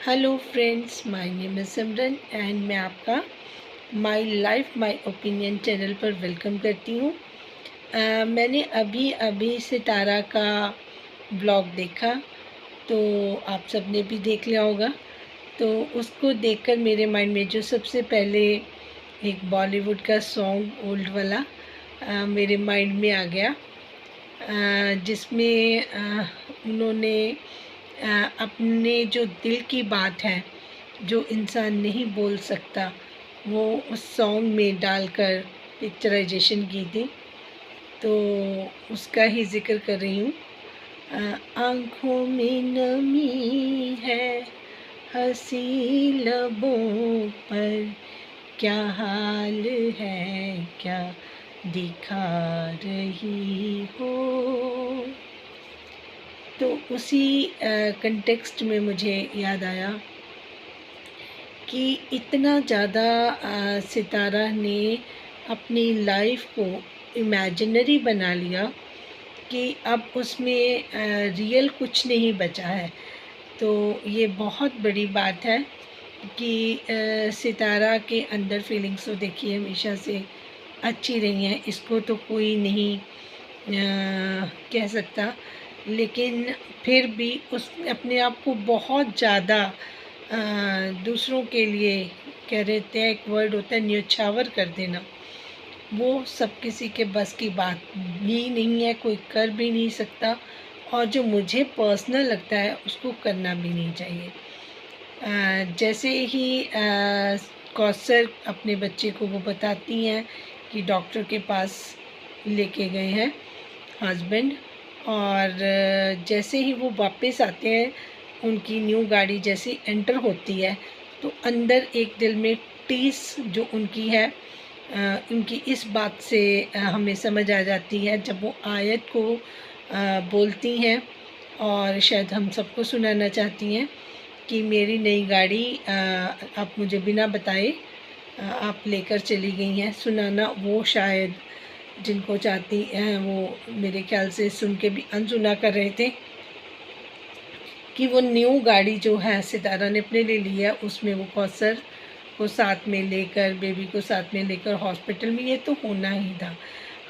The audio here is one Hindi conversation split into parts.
Hello friends, my name is Simran and मैं आपका my life my opinion channel पर वेलकम करती हूँ। मैंने अभी अभी सितारा का ब्लॉग देखा, तो आप सबने भी देख लिया होगा। तो उसको देखकर मेरे माइंड में जो सबसे पहले एक बॉलीवुड का सॉन्ग ओल्ड वाला मेरे माइंड में आ गया, जिसमें उन्होंने अपने जो दिल की बात है, जो इंसान नहीं बोल सकता, वो उस सॉन्ग में डालकर पिक्चराइजेशन की थी। तो उसका ही ज़िक्र कर रही हूँ। आँखों में नमी है, हंसी लबों पर क्या हाल है, क्या दिखा रही हो। तो उसी कंटेक्स्ट में मुझे याद आया कि इतना ज़्यादा सितारा ने अपनी लाइफ को इमेजिनरी बना लिया कि अब उसमें रियल कुछ नहीं बचा है। तो ये बहुत बड़ी बात है कि सितारा के अंदर फीलिंग्स तो देखिए हमेशा से अच्छी रही हैं, इसको तो कोई नहीं कह सकता। लेकिन फिर भी उस अपने आप को बहुत ज़्यादा दूसरों के लिए कह रहते हैं, एक वर्ड होता है न्योछावर कर देना, वो सब किसी के बस की बात भी नहीं है, कोई कर भी नहीं सकता। और जो मुझे पर्सनल लगता है उसको करना भी नहीं चाहिए। जैसे ही कौसर अपने बच्चे को वो बताती हैं कि डॉक्टर के पास लेके गए हैं हस्बैंड, और जैसे ही वो वापस आते हैं, उनकी न्यू गाड़ी जैसे एंटर होती है, तो अंदर एक दिल में टीस जो उनकी है, उनकी इस बात से हमें समझ आ जाती है जब वो आयत को बोलती हैं और शायद हम सबको सुनाना चाहती हैं कि मेरी नई गाड़ी आप मुझे बिना बताए आप लेकर चली गई हैं। सुनाना वो शायद जिनको चाहती हैं वो मेरे ख्याल से सुन के भी अनसुना कर रहे थे कि वो न्यू गाड़ी जो है सितारा ने अपने लिए ली है, उसमें वो कौसर को साथ में लेकर, बेबी को साथ में लेकर हॉस्पिटल में, ये तो होना ही था।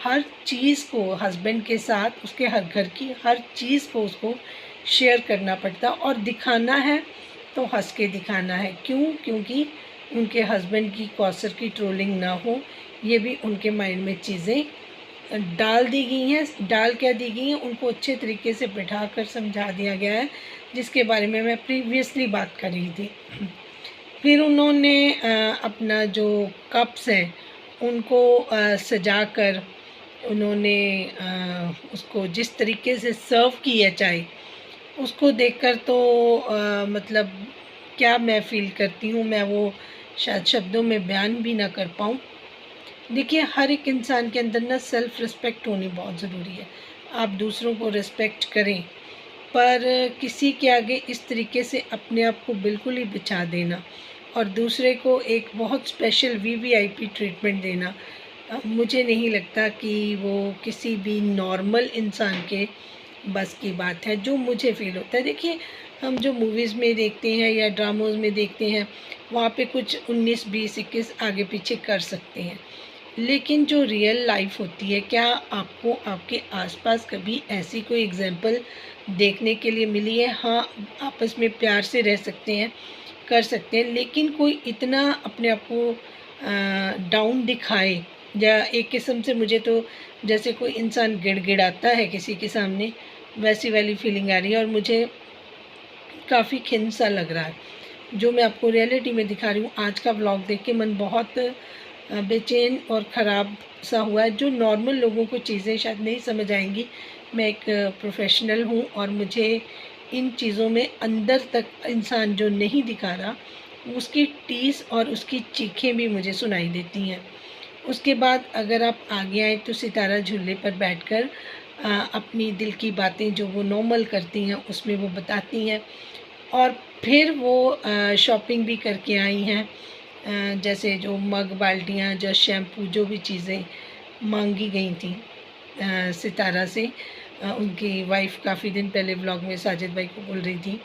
हर चीज़ को हस्बैंड के साथ, उसके हर घर की हर चीज़ को उसको शेयर करना पड़ता और दिखाना है तो हंस के दिखाना है। क्यों? क्योंकि उनके हस्बैंड की कौसर की ट्रोलिंग ना हो, ये भी उनके माइंड में चीज़ें डाल दी गई हैं। डाल क्या दी गई हैं, उनको अच्छे तरीके से बिठा कर समझा दिया गया है, जिसके बारे में मैं प्रीवियसली बात कर रही थी। फिर उन्होंने अपना जो कप्स हैं उनको सजा कर उन्होंने उसको जिस तरीके से सर्व की है चाय, उसको देखकर तो मतलब क्या मैं फ़ील करती हूँ, मैं वो शायद शब्दों में बयान भी ना कर पाऊँ। देखिए, हर एक इंसान के अंदर ना सेल्फ़ रिस्पेक्ट होनी बहुत ज़रूरी है। आप दूसरों को रिस्पेक्ट करें, पर किसी के आगे इस तरीके से अपने आप को बिल्कुल ही बिछा देना और दूसरे को एक बहुत स्पेशल वीवीआईपी ट्रीटमेंट देना, मुझे नहीं लगता कि वो किसी भी नॉर्मल इंसान के बस की बात है, जो मुझे फ़ील होता है। देखिए, हम जो मूवीज़ में देखते हैं या ड्रामोज़ में देखते हैं, वहाँ पे कुछ 19, 20, 21 आगे पीछे कर सकते हैं। लेकिन जो रियल लाइफ होती है, क्या आपको आपके आसपास कभी ऐसी कोई एग्जाम्पल देखने के लिए मिली है? हाँ, आपस में प्यार से रह सकते हैं, कर सकते हैं, लेकिन कोई इतना अपने आप को डाउन दिखाए, या एक किस्म से मुझे तो जैसे कोई इंसान गिड़गिड़ाता है किसी के सामने, वैसी वाली फीलिंग आ रही है और मुझे काफ़ी खिन्न सा लग रहा है। जो मैं आपको रियलिटी में दिखा रही हूँ, आज का व्लॉग देख के मन बहुत बेचैन और ख़राब सा हुआ है। जो नॉर्मल लोगों को चीज़ें शायद नहीं समझ आएंगी, मैं एक प्रोफेशनल हूँ और मुझे इन चीज़ों में अंदर तक इंसान जो नहीं दिखा रहा, उसकी टीस और उसकी चीखें भी मुझे सुनाई देती हैं। उसके बाद अगर आप आगे आएँ तो सितारा झूले पर बैठकर अपनी दिल की बातें जो वो नॉर्मल करती हैं उसमें वो बताती हैं, और फिर वो शॉपिंग भी करके आई हैं। जैसे जो मग, बाल्टियाँ, जो शैम्पू, जो भी चीज़ें मांगी गई थी सितारा से, उनकी वाइफ़ काफ़ी दिन पहले व्लॉग में साजिद भाई को बोल रही थी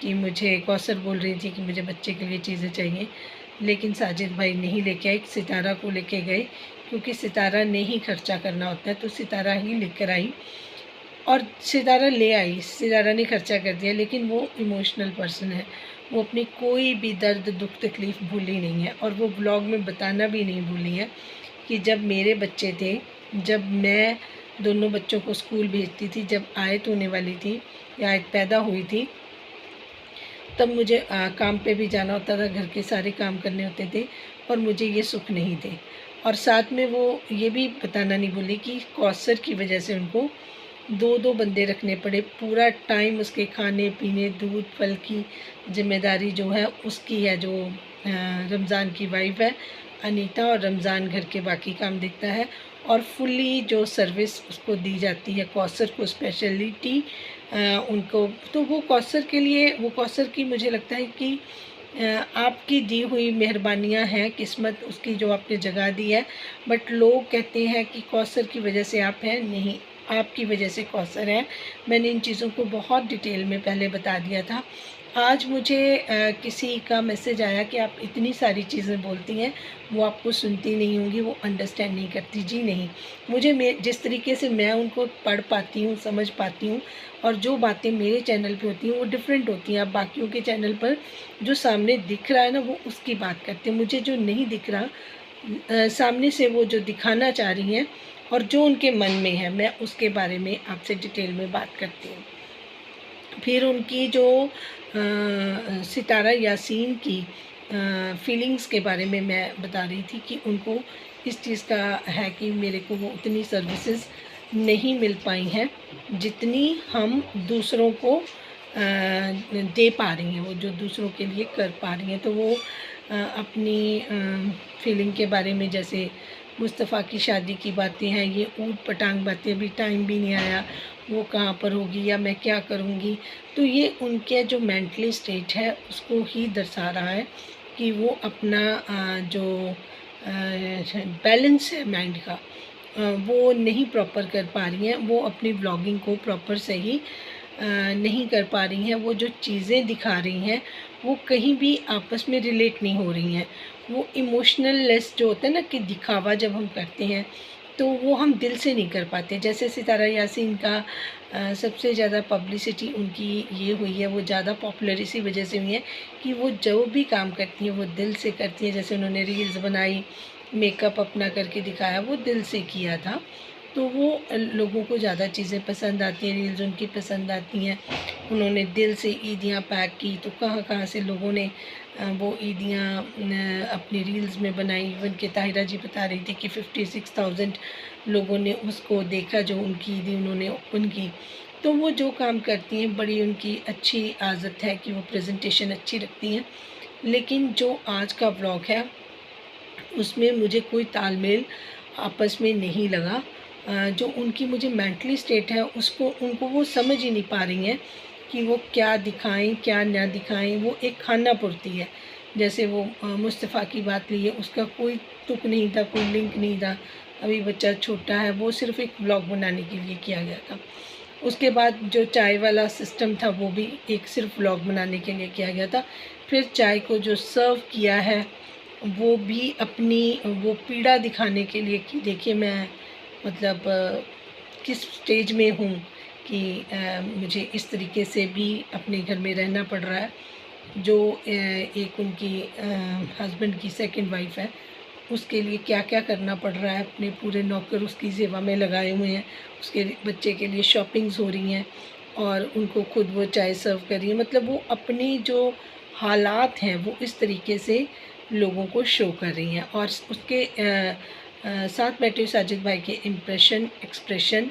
कि मुझे कौसर बोल रही थी कि मुझे बच्चे के लिए चीज़ें चाहिए, लेकिन साजिद भाई नहीं लेके आए, सितारा को लेके गए, क्योंकि सितारा ने ही खर्चा करना होता है, तो सितारा ही लेकर आई और सितारा ले आई, सितारा ने खर्चा कर दिया। लेकिन वो इमोशनल पर्सन है, वो अपनी कोई भी दर्द दुख तकलीफ़ भूली नहीं है, और वो ब्लॉग में बताना भी नहीं भूली है कि जब मेरे बच्चे थे, जब मैं दोनों बच्चों को स्कूल भेजती थी, जब आयत होने वाली थी या आयत पैदा हुई थी, तब मुझे काम पे भी जाना होता था, घर के सारे काम करने होते थे, और मुझे ये सुख नहीं थे। और साथ में वो ये भी बताना नहीं भूली कि कौसर की वजह से उनको 2-2 बंदे रखने पड़े, पूरा टाइम उसके खाने पीने दूध फल की जिम्मेदारी जो है उसकी है, जो रमज़ान की वाइफ है अनीता, और रमज़ान घर के बाकी काम देखता है, और फुल्ली जो सर्विस उसको दी जाती है कौसर को, स्पेशलिटी उनको, तो वो कौसर के लिए, वो कौसर की मुझे लगता है कि आपकी दी हुई मेहरबानियाँ हैं, किस्मत उसकी जो आपने जगा दी है। बट लोग कहते हैं कि कौसर की वजह से आप हैं, नहीं, आपकी वजह से कौसर है। मैंने इन चीज़ों को बहुत डिटेल में पहले बता दिया था। आज मुझे किसी का मैसेज आया कि आप इतनी सारी चीज़ें बोलती हैं, वो आपको सुनती नहीं होंगी, वो अंडरस्टैंड नहीं करती। जी नहीं, मुझे जिस तरीके से मैं उनको पढ़ पाती हूँ, समझ पाती हूँ, और जो बातें मेरे चैनल पे होती हैं वो डिफरेंट होती हैं। अब बाकियों के चैनल पर जो सामने दिख रहा है ना, वो उसकी बात करते हैं। मुझे जो नहीं दिख रहा, सामने से वो जो दिखाना चाह रही हैं और जो उनके मन में है, मैं उसके बारे में आपसे डिटेल में बात करती हूँ। फिर उनकी जो सितारा यासीन की फीलिंग्स के बारे में मैं बता रही थी कि उनको इस चीज़ का है कि मेरे को वो उतनी सर्विसेज नहीं मिल पाई हैं जितनी हम दूसरों को दे पा रही हैं, वो जो दूसरों के लिए कर पा रही हैं। तो वो अपनी फीलिंग के बारे में, जैसे मुस्तफ़ा की शादी की बातें हैं, ये ऊट पटांग बातें, अभी टाइम भी नहीं आया, वो कहाँ पर होगी या मैं क्या करूँगी, तो ये उनके जो मेंटली स्टेट है उसको ही दर्शा रहा है कि वो अपना जो बैलेंस है माइंड का, वो नहीं प्रॉपर कर पा रही हैं। वो अपनी ब्लॉगिंग को प्रॉपर सही नहीं कर पा रही हैं। वो जो चीज़ें दिखा रही हैं वो कहीं भी आपस में रिलेट नहीं हो रही हैं। वो इमोशनल लेस जो होता है ना, कि दिखावा जब हम करते हैं तो वो हम दिल से नहीं कर पाते। जैसे सितारा यासीन का सबसे ज़्यादा पब्लिसिटी उनकी ये हुई है, वो ज़्यादा पॉपुलर इसी वजह से हुई है कि वो जो भी काम करती हैं वो दिल से करती हैं। जैसे उन्होंने रील्स बनाई, मेकअप अपना करके दिखाया, वो दिल से किया था, तो वो लोगों को ज़्यादा चीज़ें पसंद आती हैं, रील्स उनकी पसंद आती हैं। उन्होंने दिल से ईदियाँ पैक की, तो कहाँ कहाँ से लोगों ने वो ईदियाँ अपनी रील्स में बनाई। इवन कि ताहिरा जी बता रही थी कि 56,000 लोगों ने उसको देखा, जो उनकी ईदी उन्होंने ओपन की। तो वो जो काम करती हैं, बड़ी उनकी अच्छी आदत है कि वो प्रेजेंटेशन अच्छी रखती हैं। लेकिन जो आज का व्लॉग है उसमें मुझे कोई तालमेल आपस में नहीं लगा। जो उनकी मुझे मेंटली स्टेट है उसको, उनको वो समझ ही नहीं पा रही हैं कि वो क्या दिखाएं क्या ना दिखाएं। वो एक खाना पुरती है। जैसे वो मुस्तफ़ा की बात ली है, उसका कोई तुक नहीं था, कोई लिंक नहीं था, अभी बच्चा छोटा है, वो सिर्फ एक ब्लॉग बनाने के लिए किया गया था। उसके बाद जो चाय वाला सिस्टम था वो भी एक सिर्फ व्लॉग बनाने के लिए किया गया था। फिर चाय को जो सर्व किया है वो भी अपनी वो पीड़ा दिखाने के लिए कि देखिए मैं मतलब किस स्टेज में हूँ, कि मुझे इस तरीके से भी अपने घर में रहना पड़ रहा है। जो एक उनकी हस्बैंड की सेकंड वाइफ है, उसके लिए क्या क्या करना पड़ रहा है। अपने पूरे नौकर उसकी सेवा में लगाए हुए हैं, उसके बच्चे के लिए शॉपिंग्स हो रही हैं और उनको खुद वो चाय सर्व कर रही है। मतलब वो अपनी जो हालात हैं वो इस तरीके से लोगों को शो कर रही हैं। और उसके साथ बैठे साजिद भाई के इम्प्रेशन, एक्सप्रेशन,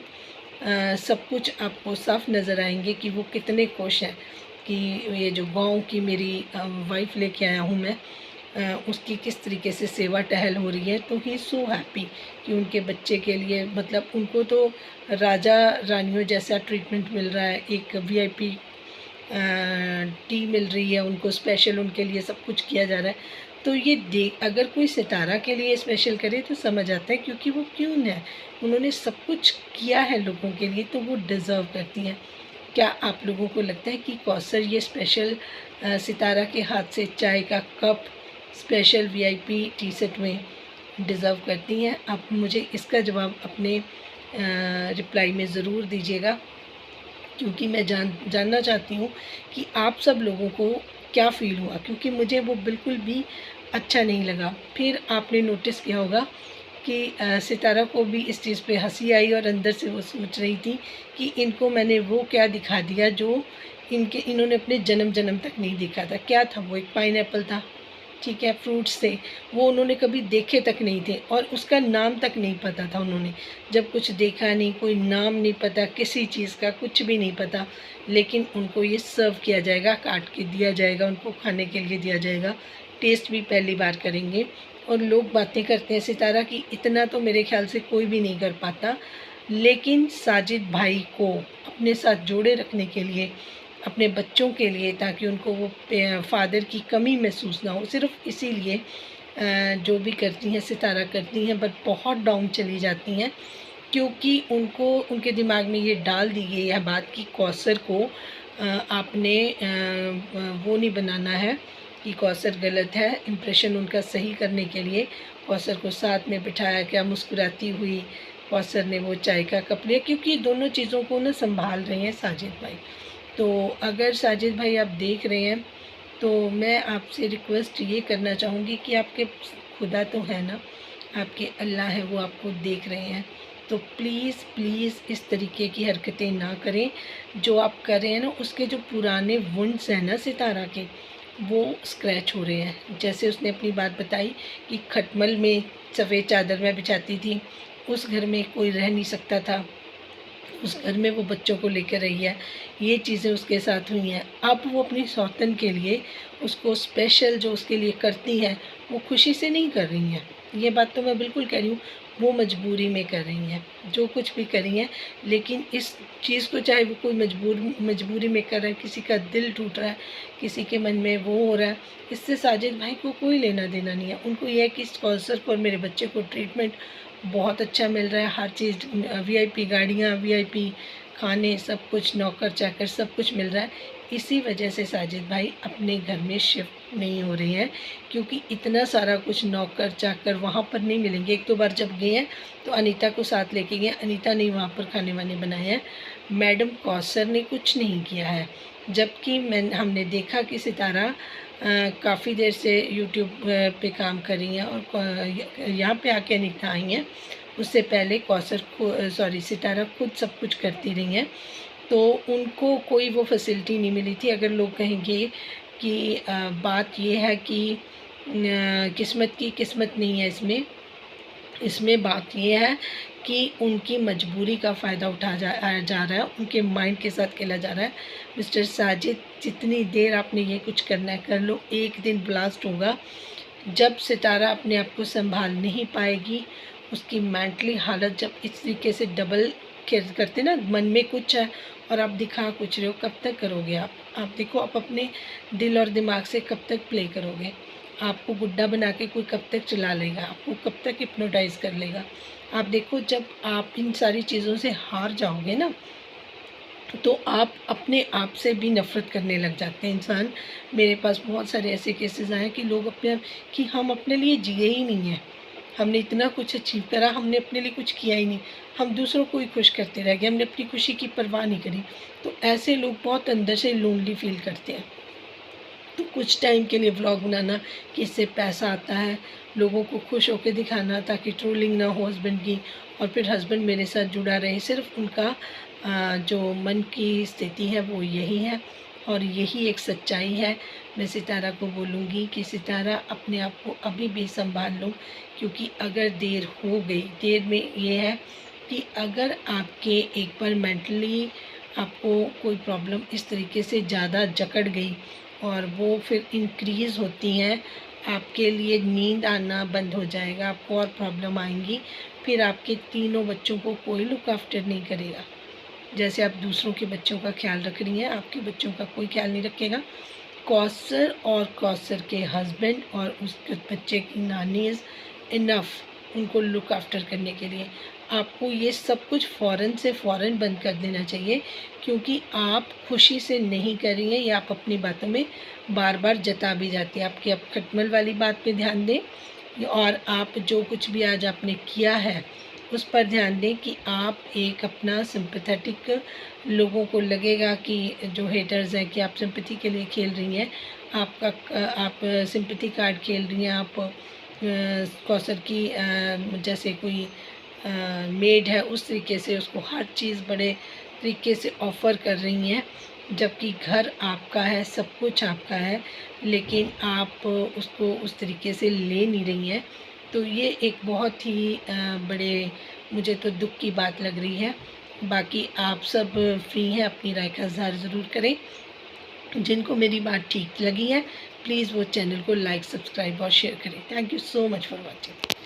सब कुछ आपको साफ नज़र आएंगे कि वो कितने खुश हैं कि ये जो गांव की मेरी वाइफ लेके आया हूँ मैं, उसकी किस तरीके से सेवा टहल हो रही है। तो ही सो हैप्पी कि उनके बच्चे के लिए, मतलब उनको तो राजा रानियों जैसा ट्रीटमेंट मिल रहा है, एक वीआईपी टी मिल रही है उनको, स्पेशल उनके लिए सब कुछ किया जा रहा है। तो ये देख, अगर कोई सितारा के लिए स्पेशल करे तो समझ आता है, क्योंकि वो क्यों है, उन्होंने सब कुछ किया है लोगों के लिए, तो वो डिज़र्व करती हैं। क्या आप लोगों को लगता है कि कौसर ये स्पेशल सितारा के हाथ से चाय का cup special VIP T set में डिज़र्व करती हैं? आप मुझे इसका जवाब अपने रिप्लाई में ज़रूर दीजिएगा, क्योंकि मैं जानना चाहती हूँ कि आप सब लोगों को क्या फ़ील हुआ, क्योंकि मुझे वो बिल्कुल भी अच्छा नहीं लगा। फिर आपने नोटिस किया होगा कि सितारा को भी इस चीज़ पे हँसी आई और अंदर से वो सोच रही थी कि इनको मैंने वो क्या दिखा दिया जो इन्होंने अपने जन्म तक नहीं देखा था। क्या था वो? एक पाइनएप्पल था, ठीक है, फ्रूट्स थे, वो उन्होंने कभी देखे तक नहीं थे और उसका नाम तक नहीं पता था उन्होंने। जब कुछ देखा नहीं, कोई नाम नहीं पता किसी चीज़ का, कुछ भी नहीं पता, लेकिन उनको ये सर्व किया जाएगा, काट के दिया जाएगा, उनको खाने के लिए दिया जाएगा, टेस्ट भी पहली बार करेंगे। और लोग बातें करते हैं सितारा की, इतना तो मेरे ख़्याल से कोई भी नहीं कर पाता, लेकिन साजिद भाई को अपने साथ जोड़े रखने के लिए, अपने बच्चों के लिए, ताकि उनको वो फादर की कमी महसूस ना हो, सिर्फ़ इसीलिए जो भी करती हैं सितारा करती हैं, बट बहुत डाउन चली जाती हैं, क्योंकि उनको उनके दिमाग में ये डाल दी गई है बात कि कौसर को आपने वो नहीं बनाना है कि कौसर गलत है। इम्प्रेशन उनका सही करने के लिए कौसर को साथ में बिठाया, क्या मुस्कुराती हुई कौसर ने वो चाय का कप लिया, क्योंकि दोनों चीज़ों को ना संभाल रहे हैं साजिद भाई। तो अगर साजिद भाई आप देख रहे हैं तो मैं आपसे रिक्वेस्ट ये करना चाहूँगी कि आपके खुदा तो है ना, आपके अल्लाह है, वो आपको देख रहे हैं, तो प्लीज़ इस तरीके की हरकतें ना करें। जो आप कर रहे हैं ना, उसके जो पुराने वुंड्स हैं ना सितारा के, वो स्क्रैच हो रहे हैं। जैसे उसने अपनी बात बताई कि खटमल में सफ़ेद चादर में बिछाती थी, उस घर में कोई रह नहीं सकता था, उस घर में वो बच्चों को लेकर रही है, ये चीज़ें उसके साथ हुई हैं। अब वो अपनी सौतन के लिए उसको स्पेशल जो उसके लिए करती हैं, वो खुशी से नहीं कर रही हैं। ये बात तो मैं बिल्कुल कह रही हूँ, वो मजबूरी में कर रही हैं, जो कुछ भी कर रही हैं। लेकिन इस चीज़ को चाहे वो कोई मजबूरी में कर रहा है, किसी का दिल टूट रहा है, किसी के मन में वो हो रहा है, इससे साजिद भाई को कोई लेना देना नहीं है। उनको ये है कि इस कौसर को और मेरे बच्चे को ट्रीटमेंट बहुत अच्छा मिल रहा है, हर चीज़ वीआईपी गाड़ियाँ, वीआईपी खाने, सब कुछ, नौकर चाकर सब कुछ मिल रहा है। इसी वजह से साजिद भाई अपने घर में शिफ्ट नहीं हो रहे हैं, क्योंकि इतना सारा कुछ नौकर चाकर वहाँ पर नहीं मिलेंगे। एक दो बार जब गए हैं तो अनीता को साथ लेके गए, अनीता ने वहाँ पर खाने वाने बनाए हैं, मैडम कौसर ने कुछ नहीं किया है। जबकि हमने देखा कि सितारा काफ़ी देर से यूट्यूब पे काम कर रही हैं और यहाँ पे आके अनीता आई हैं। उससे पहले कौसर को सितारा खुद सब कुछ करती रही हैं, तो उनको कोई वो फैसिलिटी नहीं मिली थी। अगर लोग कहेंगे कि बात ये है कि किस्मत की किस्मत नहीं है इसमें बात ये है कि उनकी मजबूरी का फ़ायदा जा रहा है, उनके माइंड के साथ खेला जा रहा है। मिस्टर साजिद, जितनी देर आपने ये कुछ करना है कर लो, एक दिन ब्लास्ट होगा जब सितारा अपने आप को संभाल नहीं पाएगी। उसकी मेंटली हालत जब इस तरीके से डबल करते ना, मन में कुछ है और आप दिखा कुछ रहे हो, कब तक करोगे आप देखो, आप अपने दिल और दिमाग से कब तक प्ले करोगे? आपको गुड्डा बना के कोई कब तक चला लेगा? आपको कब तक हिप्नोटाइज़ कर लेगा? आप देखो, जब आप इन सारी चीज़ों से हार जाओगे ना, तो आप अपने आप से भी नफ़रत करने लग जाते हैं इंसान। मेरे पास बहुत सारे ऐसे केसेस आए हैं कि लोग कि हम अपने लिए जिए ही नहीं हैं, हमने इतना कुछ अचीव करा, हमने अपने लिए कुछ किया ही नहीं, हम दूसरों को ही खुश करते रह गए, हमने अपनी खुशी की परवाह नहीं करी। तो ऐसे लोग बहुत अंदर से लोनली फील करते हैं। तो कुछ टाइम के लिए व्लॉग बनाना कि इससे पैसा आता है, लोगों को खुश होकर दिखाना ताकि ट्रोलिंग ना हो हस्बैंड की, और फिर हस्बैंड मेरे साथ जुड़ा रहे, सिर्फ उनका जो मन की स्थिति है वो यही है और यही एक सच्चाई है। मैं सितारा को बोलूँगी कि सितारा, अपने आप को अभी भी संभाल लो, क्योंकि अगर देर हो गई, देर में ये है कि अगर आपके एक बार मेंटली आपको कोई प्रॉब्लम इस तरीके से ज़्यादा जकड़ गई और वो फिर इंक्रीज़ होती हैं, आपके लिए नींद आना बंद हो जाएगा, आपको और प्रॉब्लम आएंगी, फिर आपके तीनों बच्चों को कोई लुक आफ्टर नहीं करेगा। जैसे आप दूसरों के बच्चों का ख्याल रख रही हैं, आपके बच्चों का कोई ख्याल नहीं रखेगा। कौसर और कौसर के हस्बैंड और उसके बच्चे की नानी इज़ इनफ उनको लुक आफ्टर करने के लिए। आपको ये सब कुछ फ़ौरन से फ़ौरन बंद कर देना चाहिए, क्योंकि आप खुशी से नहीं कर रही हैं, या आप अपनी बातों में बार बार जता भी जाती हैं। आपकी आप खटमल वाली बात पे ध्यान दें, और आप जो कुछ भी आज आपने किया है उस पर ध्यान दें कि आप एक अपना सिंपैथेटिक, लोगों को लगेगा कि जो हेटर्स हैं कि आप सिंपैथी के लिए खेल रही हैं, आप सिंपैथी कार्ड खेल रही हैं, आप कौसर की जैसे कोई मेड है उस तरीके से उसको हर चीज़ बड़े तरीके से ऑफ़र कर रही हैं, जबकि घर आपका है, सब कुछ आपका है, लेकिन आप उसको उस तरीके से ले नहीं रही हैं। तो ये एक बहुत ही बड़े, मुझे तो दुःख की बात लग रही है। बाकी आप सब फ्री हैं, अपनी राय का इज़हार ज़रूर करें। जिनको मेरी बात ठीक लगी है, प्लीज़ वो चैनल को लाइक, सब्सक्राइब और शेयर करें। Thank you so much for watching.